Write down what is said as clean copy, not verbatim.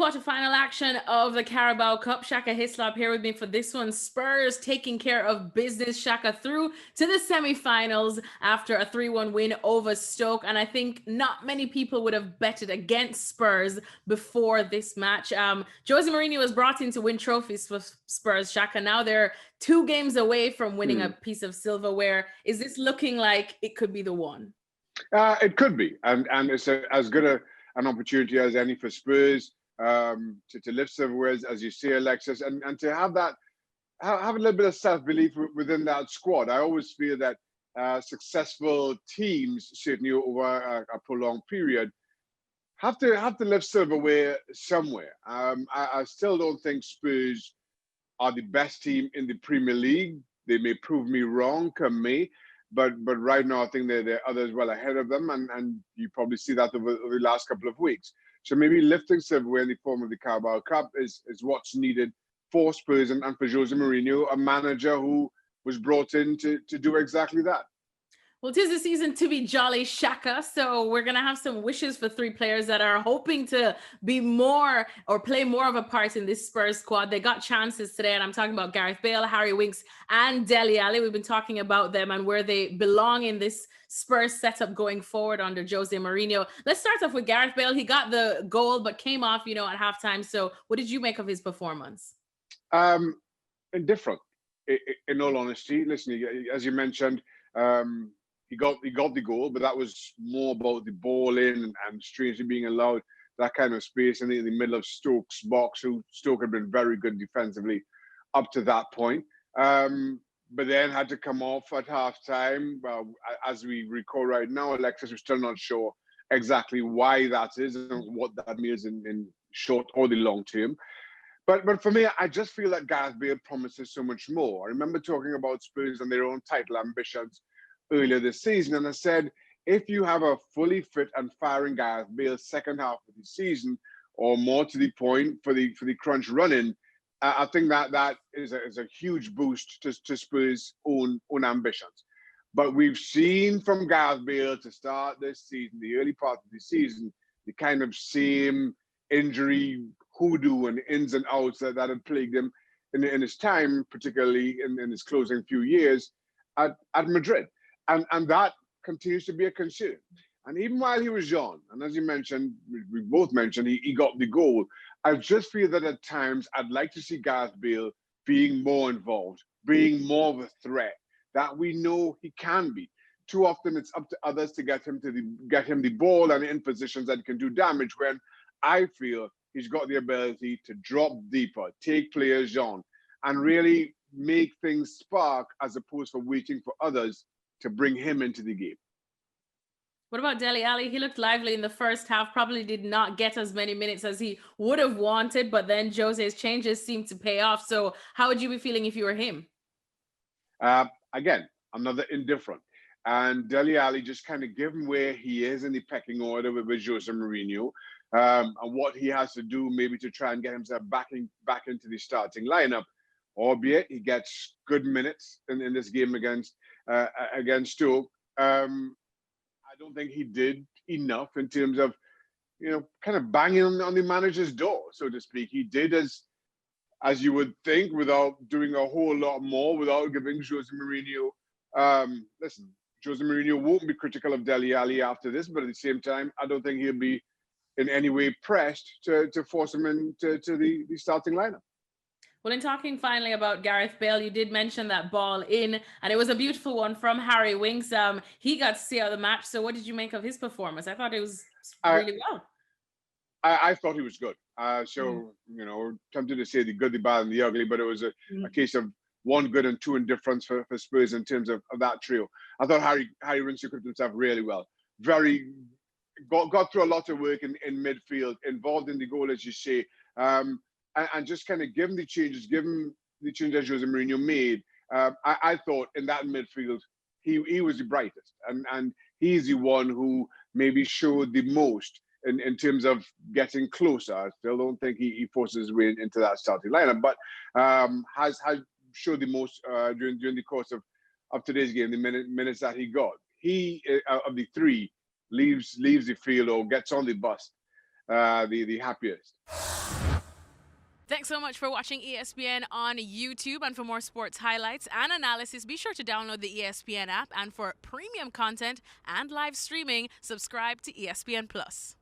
quarterfinal action of the Carabao Cup. Shaka Hislop here with me for this one. Spurs taking care of business. Shaka through to the semi-finals after a 3-1 win over Stoke. And I think not many people would have betted against Spurs before this match. Jose Mourinho was brought in to win trophies for Spurs, Shaka. Now they're 2 games away from winning a piece of silverware. Is this looking like it could be the one? It could be. And it's as good an opportunity as any for Spurs. To lift silverware, as you say, Alexis, and to have a little bit of self-belief within that squad. I always feel that successful teams, certainly over a prolonged period, have to lift silverware somewhere. I still don't think Spurs are the best team in the Premier League. They may prove me wrong, come May, but right now I think there are others well ahead of them, and you probably see that over the last couple of weeks. So maybe lifting silverware in the form of the Carabao Cup is what's needed for Spurs and for Jose Mourinho, a manager who was brought in to do exactly that. Well, 'tis the season to be jolly, Shaka. So we're going to have some wishes for 3 players that are hoping to be more or play more of a part in this Spurs squad. They got chances today, and I'm talking about Gareth Bale, Harry Winks, and Dele Alli. We've been talking about them and where they belong in this Spurs setup going forward under Jose Mourinho. Let's start off with Gareth Bale. He got the goal, but came off, at halftime. So what did you make of his performance? Indifferent, in all honesty. Listen, as you mentioned, he got the goal, but that was more about the ball in and strangely being allowed that kind of space in the middle of Stoke's box, who Stoke had been very good defensively up to that point. But then had to come off at halftime. As we recall right now, Alexis, we're still not sure exactly why that is and what that means in short or the long term. But for me, I just feel that Gareth Bale promises so much more. I remember talking about Spurs and their own title ambitions earlier this season, and I said, if you have a fully fit and firing Gareth Bale second half of the season, or more to the point for the crunch run-in, I think that is a huge boost to Spurs' own ambitions. But we've seen from Gareth Bale to start this season, the early part of the season, the kind of same injury hoodoo and ins and outs that had plagued him in his time, particularly in his closing few years at Madrid. And that continues to be a concern. And even while he was young, and as you mentioned, we both mentioned, he got the goal. I just feel that at times I'd like to see Gareth Bale being more involved, being more of a threat that we know he can be. Too often it's up to others to get him the ball and in positions that can do damage, when I feel he's got the ability to drop deeper, take players on, and really make things spark as opposed to waiting for others to bring him into the game. What about Dele Alli? He looked lively in the first half, probably did not get as many minutes as he would have wanted, but then Jose's changes seemed to pay off. So how would you be feeling if you were him? Again, another indifferent. And Dele Alli, just kind of given where he is in the pecking order with Jose Mourinho, and what he has to do maybe to try and get himself back into the starting lineup, albeit he gets good minutes in this game against Stoke. I don't think he did enough in terms of, kind of banging on the manager's door, so to speak. He did as you would think, without doing a whole lot more, without giving Jose Mourinho. Listen, Jose Mourinho won't be critical of Dele Alli after this, but at the same time, I don't think he'll be in any way pressed to force him into the starting lineup. Well, in talking finally about Gareth Bale, you did mention that ball in, and it was a beautiful one from Harry Winks. He got to see out the match. So what did you make of his performance? I thought it was really well. I thought he was good. Tempted to say the good, the bad, and the ugly, but it was a case of 1 good and 2 indifferents for Spurs in terms of that trio. I thought Harry Winks equipped himself really well. Got through a lot of work in midfield, involved in the goal, as you say. And just kind of given the changes Jose Mourinho made, I thought in that midfield, he was the brightest. And he's the one who maybe showed the most in terms of getting closer. I still don't think he forces his way into that starting lineup, but has showed the most during the course of today's game, the minutes that he got. He, of the 3, leaves the field or gets on the bus the happiest. Thanks so much for watching ESPN on YouTube. And for more sports highlights and analysis, be sure to download the ESPN app. And for premium content and live streaming, subscribe to ESPN Plus.